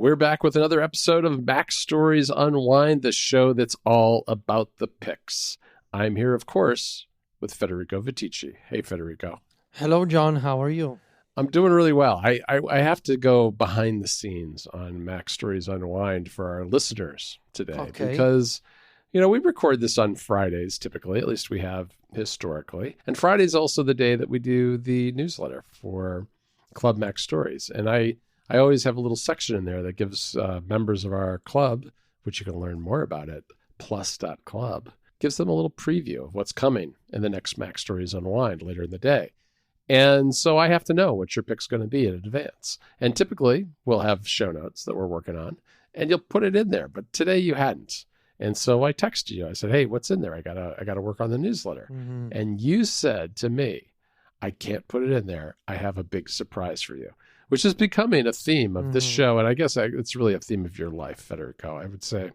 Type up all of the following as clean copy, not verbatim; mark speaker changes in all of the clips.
Speaker 1: We're back with another episode of Mac Stories Unwind, the show that's all about the picks. I'm here, of course, with Federico Vitici. Hey, Federico.
Speaker 2: Hello, John. How are you?
Speaker 1: I'm doing really well. I have to go behind the scenes on Mac Stories Unwind for our listeners today because, we record this on Fridays typically, at least we have historically. And Friday's also the day that we do the newsletter for Club Mac Stories. And I always have a little section in there that gives members of our club, which you can learn more about at plus.club, gives them a little preview of what's coming in the next Mac Stories Unwind later in the day. And so I have to know what your pick's going to be in advance. And typically we'll have show notes that we're working on and you'll put it in there. But today you hadn't. And so I texted you. I said, hey, what's in there? I gotta work on the newsletter. Mm-hmm. And you said to me, I can't put it in there. I have a big surprise for you, which is becoming a theme of this show. And I guess it's really a theme of your life, Federico. I would say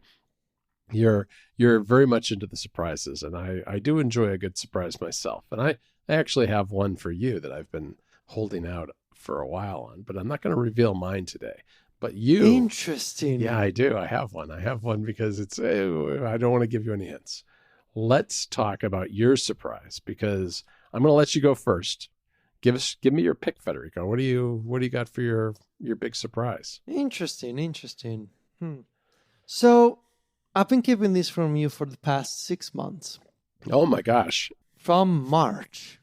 Speaker 1: you're very much into the surprises. And I do enjoy a good surprise myself. And I actually have one for you that I've been holding out for a while on, but I'm not going to reveal mine today. But you...
Speaker 2: Interesting.
Speaker 1: Yeah, I do. I have one because I don't want to give you any hints. Let's talk about your surprise because I'm going to let you go first. Give me your pick, Federico. What do you got for your big surprise?
Speaker 2: Interesting. So I've been keeping this from you for the past 6 months.
Speaker 1: Oh my gosh.
Speaker 2: From March.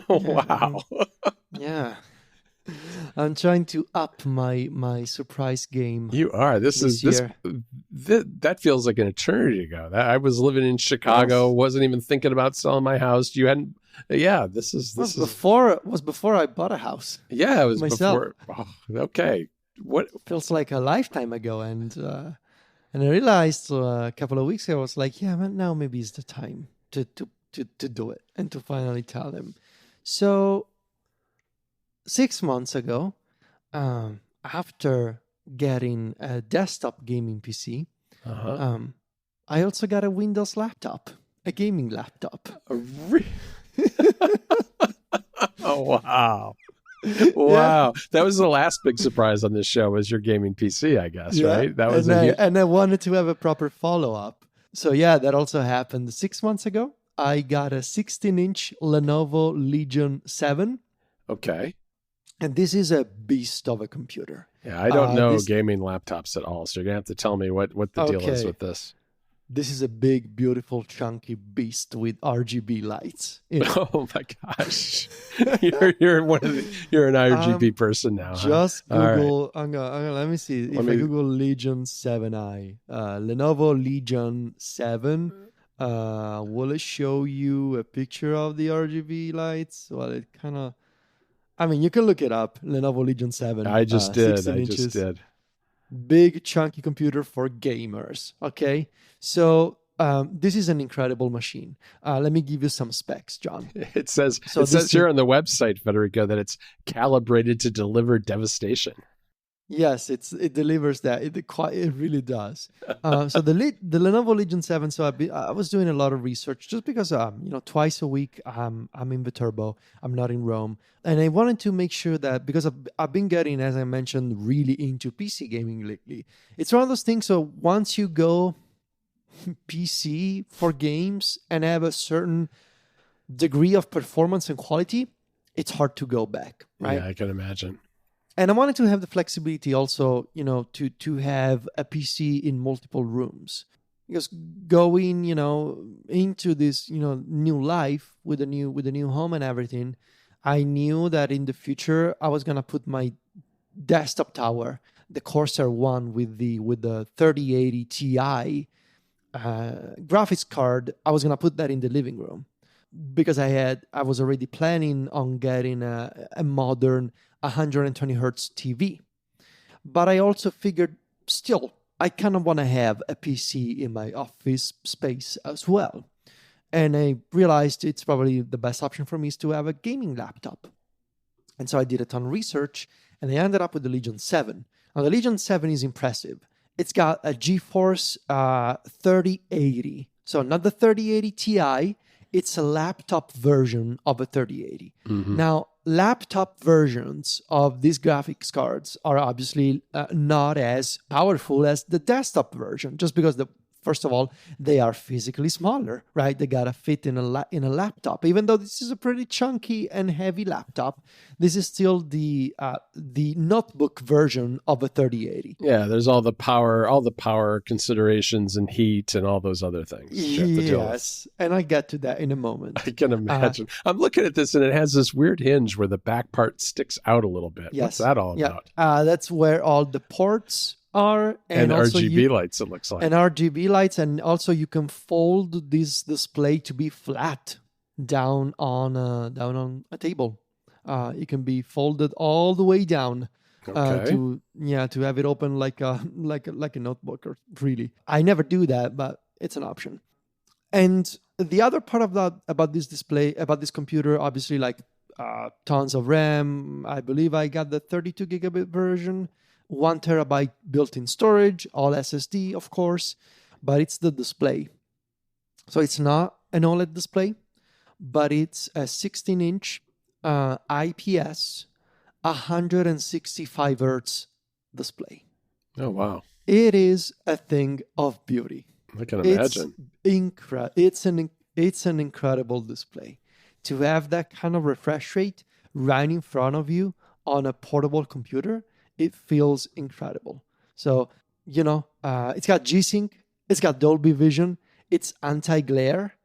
Speaker 1: Wow.
Speaker 2: Yeah. I'm trying to up my surprise game.
Speaker 1: You are. That feels like an eternity ago. I was living in Chicago, wasn't even thinking about selling my house. You hadn't. Yeah, this is
Speaker 2: before I bought a house.
Speaker 1: Yeah, it was
Speaker 2: myself.
Speaker 1: Before. Oh, okay. What
Speaker 2: feels like a lifetime ago, and I realized a couple of weeks ago I was like, yeah, but now maybe it's the time to do it and to finally tell them. So 6 months ago, after getting a desktop gaming PC, I also got a Windows laptop, a gaming laptop.
Speaker 1: Oh, wow. Wow. Yeah. That was the last big surprise on this show was your gaming PC, I guess, right? That was
Speaker 2: and I wanted to have a proper follow-up. So yeah, that also happened 6 months ago. I got a 16-inch Lenovo Legion 7.
Speaker 1: Okay.
Speaker 2: And this is a beast of a computer.
Speaker 1: Yeah, I don't know gaming laptops at all, so you're going to have to tell me what the deal is with this.
Speaker 2: This is a big, beautiful, chunky beast with RGB lights.
Speaker 1: Oh my gosh. You're an RGB person now.
Speaker 2: Just Google, right. Let me see. If I Google Legion 7i, Lenovo Legion 7, will it show you a picture of the RGB lights? Well, it kind of... you can look it up. Lenovo Legion 7.
Speaker 1: I just did.
Speaker 2: Big, chunky computer for gamers. Okay? So this is an incredible machine. Let me give you some specs, John.
Speaker 1: It says here on the website, Federico, that it's calibrated to deliver devastation.
Speaker 2: Yes, it delivers that. It really does. So the Lenovo Legion 7. So I was doing a lot of research just because twice a week I'm in Viterbo. I'm not in Rome, and I wanted to make sure that because I've been getting, as I mentioned, really into PC gaming lately. It's one of those things. So once you go PC for games and have a certain degree of performance and quality, it's hard to go back. Right?
Speaker 1: Yeah, I can imagine.
Speaker 2: And I wanted to have the flexibility also, to have a PC in multiple rooms. Because going, into this, new life with a new home and everything, I knew that in the future I was gonna put my desktop tower, the Corsair one with the 3080 Ti graphics card, I was gonna put that in the living room. Because I was already planning on getting a modern 120 hertz TV. But I also figured still, I kind of want to have a PC in my office space as well. And I realized it's probably the best option for me is to have a gaming laptop. And so I did a ton of research and I ended up with the Legion 7. Now the Legion 7 is impressive. It's got a GeForce 3080. So not the 3080 Ti, it's a laptop version of a 3080. Mm-hmm. Now, laptop versions of these graphics cards are obviously not as powerful as the desktop version, just because first of all, they are physically smaller, right? They gotta fit in a laptop. Even though this is a pretty chunky and heavy laptop, this is still the notebook version of a 3080.
Speaker 1: Yeah, there's all the power considerations and heat and all those other things.
Speaker 2: Yes, and I get to that in a moment.
Speaker 1: I can imagine. I'm looking at this, and it has this weird hinge where the back part sticks out a little bit. Yes. What's that all about?
Speaker 2: That's where all the ports are,
Speaker 1: and RGB lights, it looks like.
Speaker 2: And RGB lights, and also you can fold this display to be flat down on a table. It can be folded all the way down to have it open like a notebook. Or really, I never do that, but it's an option. And the other part about this display, about this computer, obviously, like tons of RAM. I believe I got the 32 gigabit version. 1 terabyte built-in storage, all SSD, of course, but it's the display. So it's not an OLED display, but it's a 16-inch IPS 165 hertz display.
Speaker 1: Oh, wow.
Speaker 2: It is a thing of beauty.
Speaker 1: I can imagine.
Speaker 2: It's an incredible display. To have that kind of refresh rate right in front of you on a portable computer, it feels incredible. So, it's got G-Sync, it's got Dolby Vision, it's anti-glare,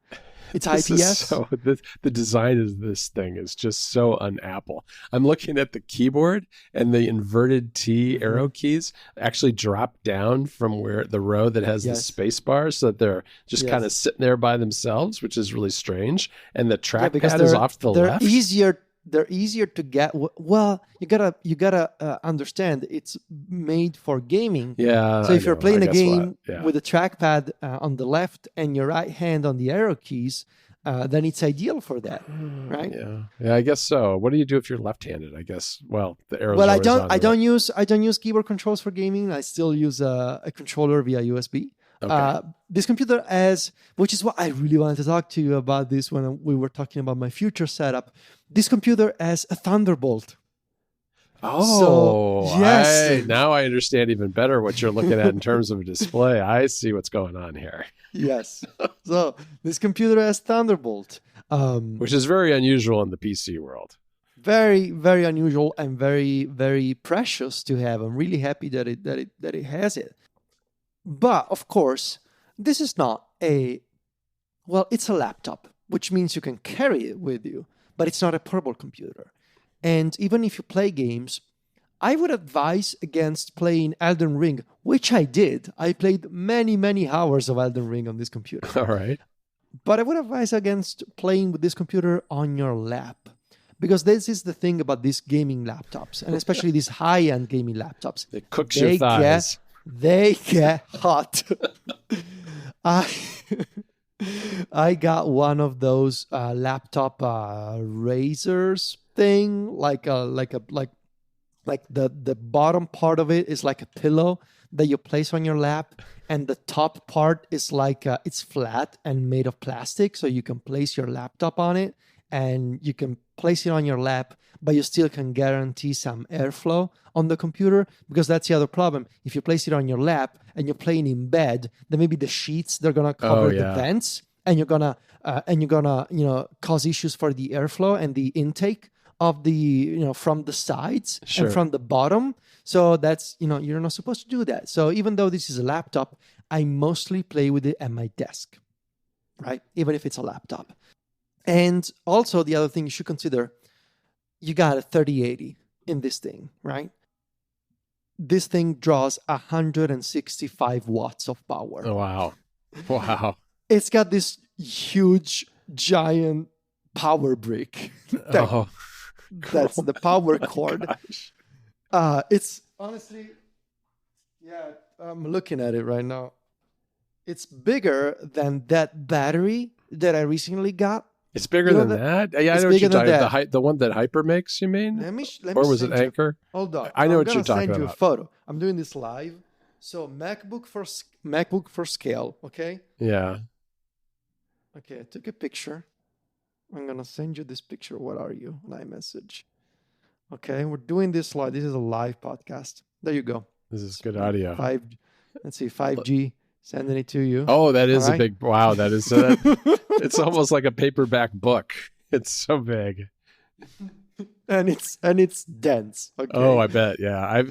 Speaker 2: it's IPS.
Speaker 1: The design of this thing is just so un-Apple. I'm looking at the keyboard, and the inverted T arrow keys actually drop down from where the row that has the space bar, so that they're just kind of sitting there by themselves, which is really strange. And the trackpad is off to the left.
Speaker 2: They're easier to get. Well, you gotta understand it's made for gaming.
Speaker 1: Yeah.
Speaker 2: So if you're playing a game with a trackpad on the left and your right hand on the arrow keys, then it's ideal for that, right?
Speaker 1: Yeah, I guess so. What do you do if you're left-handed? I guess the arrows.
Speaker 2: Well, I don't use keyboard controls for gaming. I still use a controller via USB. Okay. This computer which is what I really wanted to talk to you about this when we were talking about my future setup. This computer has a Thunderbolt.
Speaker 1: Oh, so, yes. Now I understand even better what you're looking at in terms of a display. I see what's going on here.
Speaker 2: Yes. So this computer has Thunderbolt.
Speaker 1: Which is very unusual in the PC world.
Speaker 2: Very, very unusual and very, very precious to have. I'm really happy that it has it. But, of course, this is not it's a laptop, which means you can carry it with you, but it's not a portable computer. And even if you play games, I would advise against playing Elden Ring, which I did. I played many, many hours of Elden Ring on this computer.
Speaker 1: All right.
Speaker 2: But I would advise against playing with this computer on your lap. Because this is the thing about these gaming laptops, and especially these high-end gaming laptops.
Speaker 1: It cooks your thighs.
Speaker 2: They get hot. I got one of those laptop razors thing, like the bottom part of it is like a pillow that you place on your lap, and the top part is like it's flat and made of plastic, so you can place your laptop on it, and you can place it on your lap, but you still can guarantee some airflow on the computer, because that's the other problem. If you place it on your lap and you're playing in bed, then maybe the sheets, they're gonna cover the vents, and you're gonna cause issues for the airflow and the intake of the from the sides and from the bottom. So that's you're not supposed to do that. So even though this is a laptop, I mostly play with it at my desk, right? Even if it's a laptop. And also the other thing you should consider, you got a 3080 in this thing, right? This thing draws 165 watts of power.
Speaker 1: Oh, wow. Wow.
Speaker 2: It's got this huge, giant power brick. That's the power cord. It's honestly, I'm looking at it right now. It's bigger than that battery that I recently got.
Speaker 1: It's bigger than that? Yeah, I know what you're talking about. The one that Hyper makes, you mean?
Speaker 2: Let me
Speaker 1: or was it Anchor?
Speaker 2: Hold on.
Speaker 1: I know what you're talking about.
Speaker 2: I'm going to send you a photo. I'm doing this live. So MacBook for scale, okay?
Speaker 1: Yeah.
Speaker 2: Okay, I took a picture. I'm going to send you this picture. What are you? iMessage. Okay, we're doing this live. This is a live podcast. There you go.
Speaker 1: This is good audio.
Speaker 2: 5G, sending it to you.
Speaker 1: Oh, that is a big, wow. That is, it's almost like a paperback book. It's so big.
Speaker 2: And it's dense. Okay.
Speaker 1: Oh, I bet. Yeah.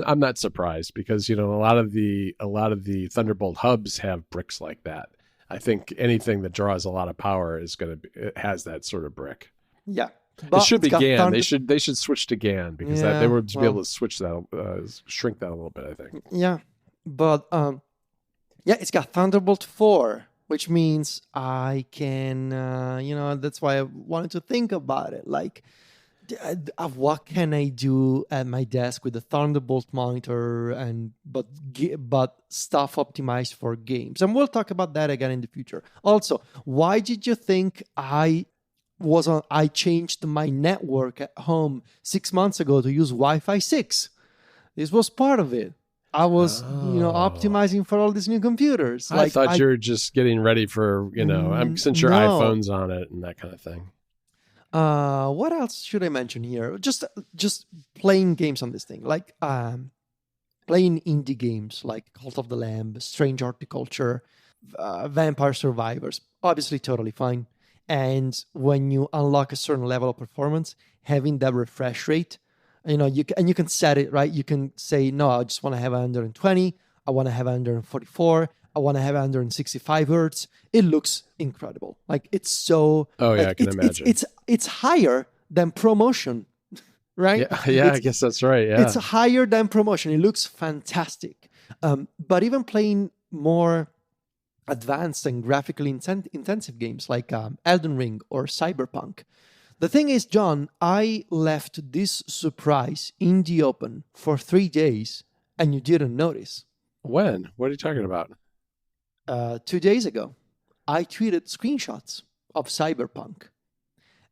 Speaker 1: I'm not surprised because, a lot of the Thunderbolt hubs have bricks like that. I think anything that draws a lot of power it has that sort of brick.
Speaker 2: Yeah.
Speaker 1: It should be GaN. They should switch to GaN because they would be able to switch that, shrink that a little bit, I think.
Speaker 2: Yeah. But it's got Thunderbolt 4, which means I can, that's why I wanted to think about it. Like, what can I do at my desk with the Thunderbolt monitor but stuff optimized for games? And we'll talk about that again in the future. Also, why did you think I changed my network at home 6 months ago to use Wi-Fi 6? This was part of it. I was, optimizing for all these new computers.
Speaker 1: I thought you were just getting ready for, since your iPhone's on it and that kind of thing.
Speaker 2: What else should I mention here? Just playing games on this thing, like playing indie games like Cult of the Lamb, Strange Horticulture, Vampire Survivors. Obviously, totally fine. And when you unlock a certain level of performance, having that refresh rate, you can set it, right? You can say, no, I just want to have 120. I want to have 144. I want to have 165 hertz. It looks incredible. Like, it's so...
Speaker 1: Oh, yeah, I can imagine.
Speaker 2: It's higher than ProMotion, right?
Speaker 1: Yeah, I guess that's right, yeah.
Speaker 2: It's higher than ProMotion. It looks fantastic. But even playing more advanced and graphically intensive games like Elden Ring or Cyberpunk. The thing is, John, I left this surprise in the open for 3 days and you didn't notice.
Speaker 1: When? What are you talking about?
Speaker 2: 2 days ago, I tweeted screenshots of Cyberpunk.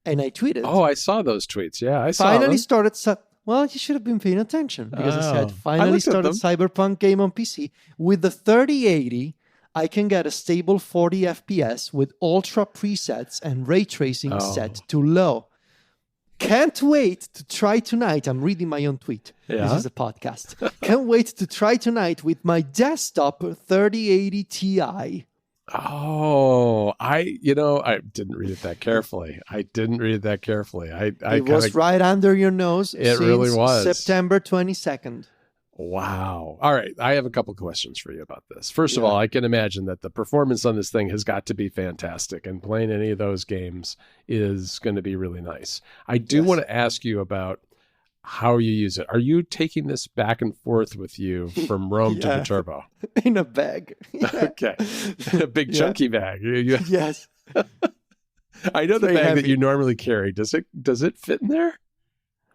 Speaker 2: And I tweeted...
Speaker 1: Oh, I saw those tweets. Yeah, I saw
Speaker 2: finally
Speaker 1: them.
Speaker 2: started... Well, you should have been paying attention because I said, finally started Cyberpunk game on PC. With the 3080, I can get a stable 40 FPS with ultra presets and ray tracing set to low. Can't wait to try tonight. I'm reading my own tweet. Yeah. This is a podcast. Can't wait to try tonight with my desktop 3080 Ti.
Speaker 1: Oh, I didn't read it that carefully. It
Speaker 2: was right under your nose.
Speaker 1: It really was.
Speaker 2: September 22nd.
Speaker 1: Wow. All right. I have a couple questions for you about this. First of all, I can imagine that the performance on this thing has got to be fantastic, and playing any of those games is going to be really nice. I do want to ask you about how you use it. Are you taking this back and forth with you from Rome to Viterbo?
Speaker 2: In a bag.
Speaker 1: Okay. A big chunky bag.
Speaker 2: Yes.
Speaker 1: I know the bag that you normally carry. Does it fit in there?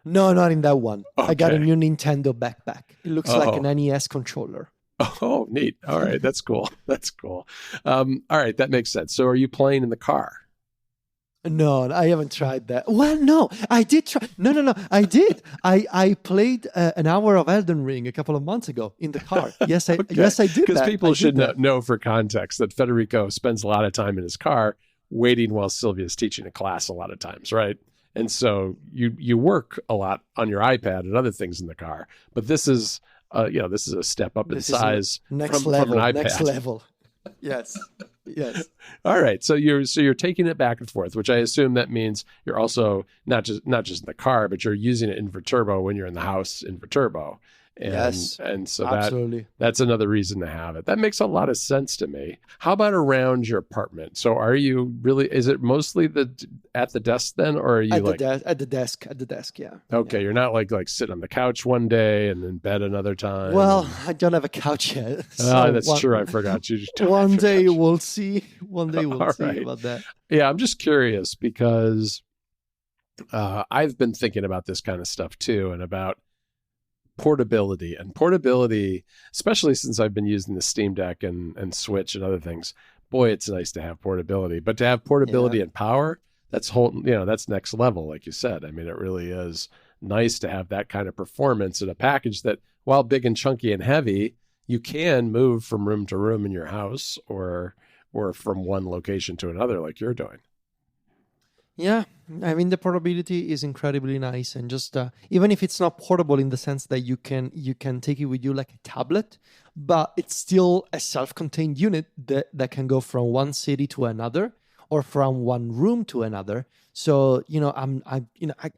Speaker 2: No, not in that one.
Speaker 1: Okay.
Speaker 2: I got a new Nintendo backpack. It looks like an NES controller.
Speaker 1: Oh, neat. All right. That's cool. All right. That makes sense. So are you playing in the car?
Speaker 2: No, I haven't tried that. Well, no, I did try. No, I did. I played an hour of Elden Ring a couple of months ago in the car. Yes, I did that.
Speaker 1: Because people should know for context that Federico spends a lot of time in his car waiting while Sylvia's teaching a class a lot of times, right? And so you work a lot on your iPad and other things in the car, but this is a step up in size from an iPad.
Speaker 2: Next level. Yes.
Speaker 1: All right. So you're taking it back and forth, which I assume that means you're also not just in the car, but you're using it in Viterbo when you're in the house in Viterbo. And so that's another reason to have it. That makes a lot of sense to me. How about around your apartment? So is it mostly at the desk then, or are you
Speaker 2: at the desk? Yeah.
Speaker 1: Okay. You're not like sitting on the couch one day and in bed another time.
Speaker 2: Well, I don't have a couch yet.
Speaker 1: So that's true. I forgot you.
Speaker 2: One day we'll see. One day we'll see about that.
Speaker 1: Yeah. I'm just curious because I've been thinking about this kind of stuff too, and about portability, especially since I've been using the Steam Deck and Switch and other things. Boy, it's nice to have portability, but to have portability and power, that's next level. Like you said, I mean, it really is nice to have that kind of performance in a package that, while big and chunky and heavy, you can move from room to room in your house or from one location to another like you're doing.
Speaker 2: Yeah, I mean the portability is incredibly nice, and just even if it's not portable in the sense that you can take it with you like a tablet, but it's still a self-contained unit that can go from one city to another or from one room to another. So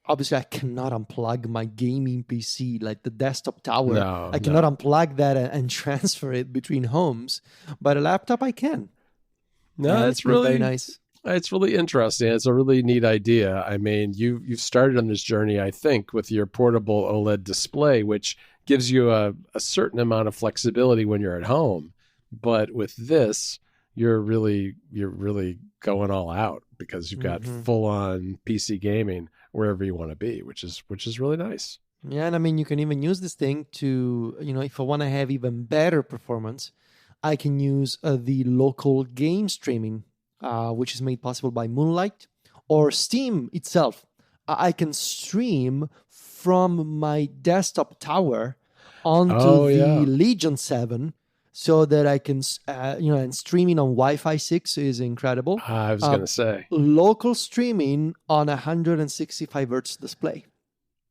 Speaker 2: obviously I cannot unplug my gaming PC like the desktop tower.
Speaker 1: No,
Speaker 2: I cannot
Speaker 1: no.
Speaker 2: unplug that and transfer it between homes, but a laptop I can,
Speaker 1: No,
Speaker 2: and it's been very nice.
Speaker 1: it's really interesting. It's a really neat idea. I mean, you've started on this journey, I think, with your portable OLED display, which gives you a certain amount of flexibility when you're at home. But with this, you're really going all out because you've got
Speaker 2: Hmm.
Speaker 1: full on PC gaming wherever you want to be, which is really nice.
Speaker 2: Yeah, and I mean, you can even use this thing to, if I want to have even better performance, I can use the local game streaming, which is made possible by Moonlight or Steam itself. I can stream from my desktop tower onto
Speaker 1: Oh
Speaker 2: the
Speaker 1: yeah.
Speaker 2: Legion 7 so that I can, and streaming on Wi Fi 6 is incredible.
Speaker 1: I was
Speaker 2: Uh,
Speaker 1: gonna say.
Speaker 2: Local streaming on a 165 hertz display.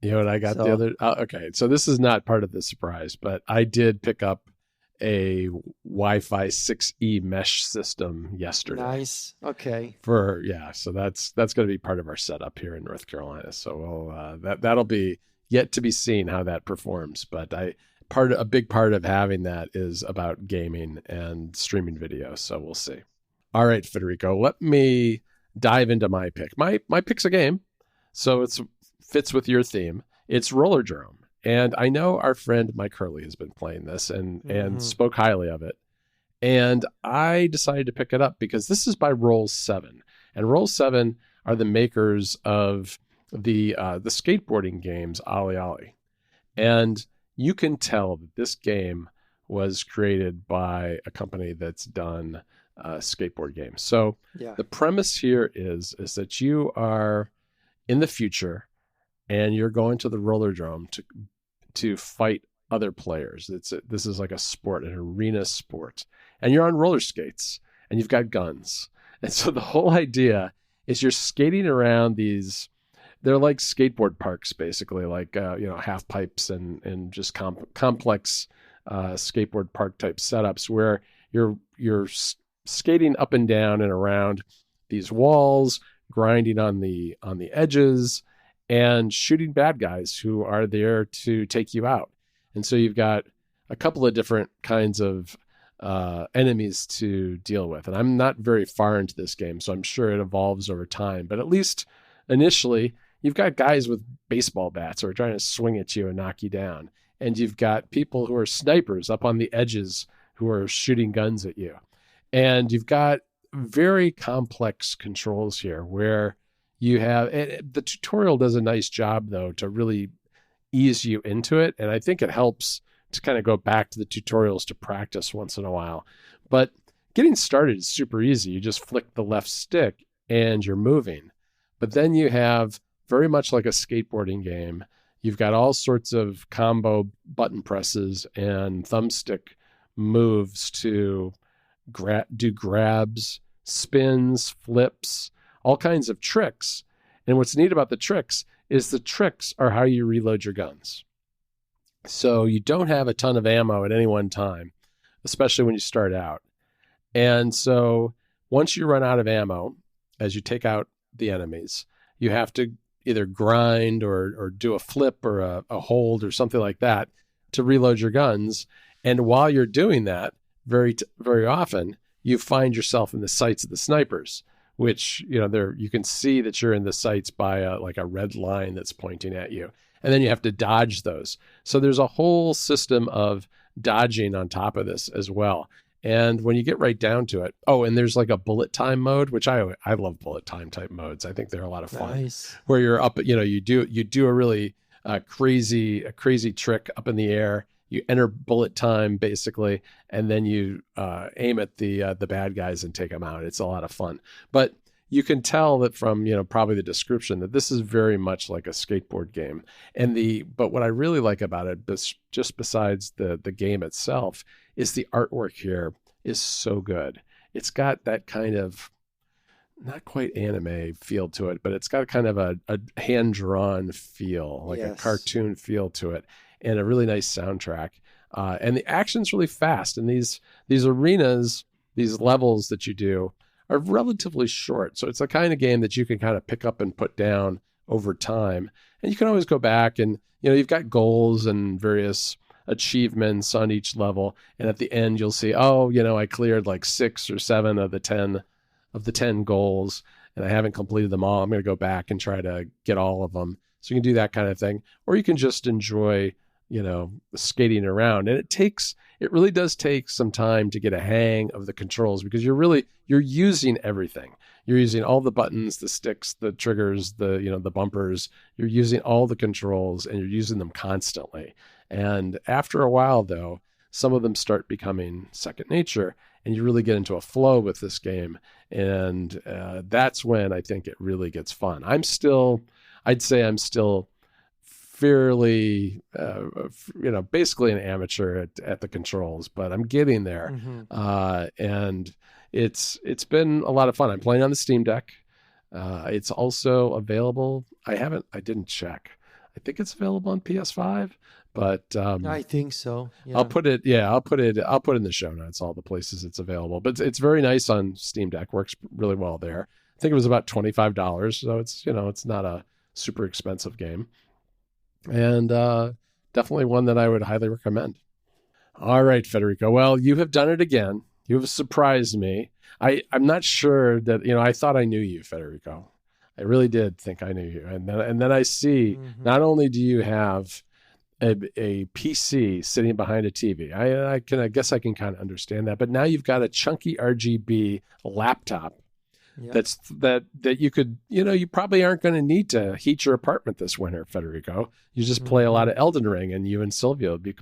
Speaker 1: You know what I got the
Speaker 2: So
Speaker 1: other? Okay, so this is not part of the surprise, but I did pick up a Wi-Fi 6E mesh system yesterday.
Speaker 2: nice. Okay.
Speaker 1: So that's going to be part of our setup here in North Carolina. So that'll be yet to be seen how that performs. But a big part of having that is about gaming and streaming video. So we'll see. All right, Federico, let me dive into my pick. My pick's a game, so it's fits with your theme. It's Rollerdrome. And I know our friend Mike Hurley has been playing this and
Speaker 2: Hmm.
Speaker 1: spoke highly of it. And I decided to pick it up because this is by Roll 7. And Roll 7 are the makers of the skateboarding games Ollie Ollie. And you can tell that this game was created by a company that's done skateboard games. So
Speaker 2: Yeah.
Speaker 1: the premise here is that you are in the future and you're going to the Rollerdrome to fight other players. This is like a sport, an arena sport, and you're on roller skates and you've got guns. And so the whole idea is you're skating around these. They're like skateboard parks, basically, like half pipes and just complex skateboard park type setups where you're skating up and down and around these walls, grinding on the edges, and shooting bad guys who are there to take you out. And so you've got a couple of different kinds of enemies to deal with. And I'm not very far into this game, so I'm sure it evolves over time. But at least initially, you've got guys with baseball bats who are trying to swing at you and knock you down. And you've got people who are snipers up on the edges who are shooting guns at you. And you've got very complex controls here where you have the tutorial does a nice job though to really ease you into it, and I think it helps to kind of go back to the tutorials to practice once in a while. But getting started is super easy. You just flick the left stick and you're moving. But then you have very much like a skateboarding game. You've got all sorts of combo button presses and thumbstick moves to do grabs, spins, flips, all kinds of tricks. And what's neat about the tricks is the tricks are how you reload your guns. So you don't have a ton of ammo at any one time, especially when you start out. And so once you run out of ammo, as you take out the enemies, you have to either grind or do a flip or a hold or something like that to reload your guns. And while you're doing that, very often, you find yourself in the sights of the snipers, which you can see that you're in the sights by like a red line that's pointing at you, and then you have to dodge those. So there's a whole system of dodging on top of this as well. And when you get right down to it, and there's like a bullet time mode, which I love bullet time type modes. I think they're a lot of fun.
Speaker 2: Nice.
Speaker 1: Where you're up, you do a really crazy trick up in the air. You enter bullet time basically, and then you aim at the bad guys and take them out. It's a lot of fun, but you can tell that from probably the description that this is very much like a skateboard game. But what I really like about it, just besides the game itself, is the artwork here is so good. It's got that kind of not quite anime feel to it, but it's got kind of a hand-drawn feel, like a cartoon feel to it, and a really nice soundtrack. And the action's really fast. And these arenas, these levels that you do are relatively short. So it's the kind of game that you can kind of pick up and put down over time. And you can always go back and, you've got goals and various achievements on each level. And at the end, you'll see, I cleared like 6 or 7 of the 10 goals, and I haven't completed them all. I'm going to go back and try to get all of them. So you can do that kind of thing. Or you can just enjoy, skating around. And it really does take some time to get a hang of the controls, because you're using everything. You're using all the buttons, the sticks, the triggers, the bumpers. You're using all the controls, and you're using them constantly. And after a while, though, some of them start becoming second nature, and you really get into a flow with this game. And that's when I think it really gets fun. I'd say I'm still fairly, basically an amateur at the controls, but I'm getting there. And it's been a lot of fun. I'm playing on the Steam Deck. It's also available. I didn't check. I think it's available on PS5, but
Speaker 2: I think so. Yeah.
Speaker 1: I'll put it in the show notes, all the places it's available. But it's very nice on Steam Deck. Works really well there. I think it was about $25, so it's not a super expensive game. And definitely one that I would highly recommend. All right, Federico. Well, you have done it again. You have surprised me. I'm not sure that, I thought I knew you, Federico. I really did think I knew you. And then I see, not only do you have a PC sitting behind a TV, I guess I can kind of understand that, but now you've got a chunky RGB laptop. Yep. That you could, you probably aren't going to need to heat your apartment this winter, Federico. You just play a lot of Elden Ring, and you and Silvio will be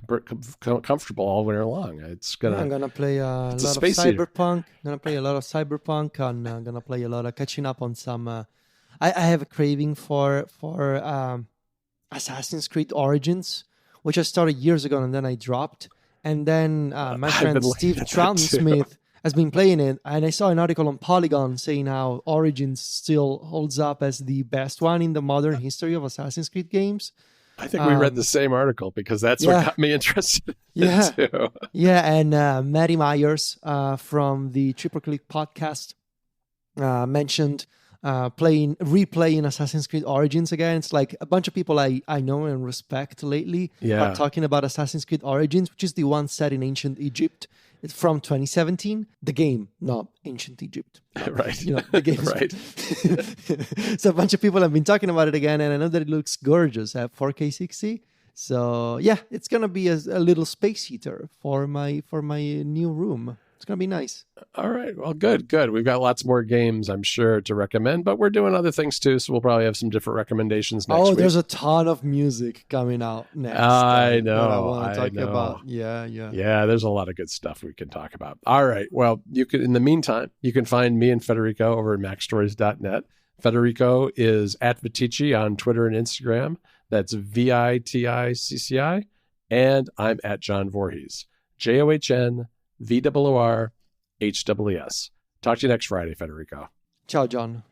Speaker 1: comfortable all winter long.
Speaker 2: I'm gonna play a lot of Cyberpunk. I'm gonna play a lot of Cyberpunk, and I'm gonna play a lot of catching up on some. I have a craving for Assassin's Creed Origins, which I started years ago, and then I dropped. And then my friend Steve Troughton-Smith has been playing it, and I saw an article on Polygon saying how Origins still holds up as the best one in the modern history of Assassin's Creed games.
Speaker 1: I think we read the same article, because that's what got me interested in it too.
Speaker 2: Yeah, and Maddie Myers from the Triple Click podcast mentioned replaying Assassin's Creed Origins again. It's like a bunch of people I know and respect lately are talking about Assassin's Creed Origins, which is the one set in ancient Egypt. It's from 2017. The game, not ancient Egypt.
Speaker 1: Right.
Speaker 2: The game.
Speaker 1: Right.
Speaker 2: So a bunch of people have been talking about it again, and I know that it looks gorgeous at 4K 60. So yeah, it's gonna be a little space heater for my new room. It's going to be nice.
Speaker 1: All right. Well, good. We've got lots more games, I'm sure, to recommend, but we're doing other things too, so we'll probably have some different recommendations next week.
Speaker 2: There's a ton of music coming out next.
Speaker 1: I know.
Speaker 2: I want to talk about. Yeah.
Speaker 1: Yeah, there's a lot of good stuff we can talk about. All right. Well, in the meantime, you can find me and Federico over at MacStories.net. Federico is at Vitici on Twitter and Instagram. That's VITICCI. And I'm at John Voorhees. JOHN VOORHWS. Talk to you next Friday, Federico.
Speaker 2: Ciao, John.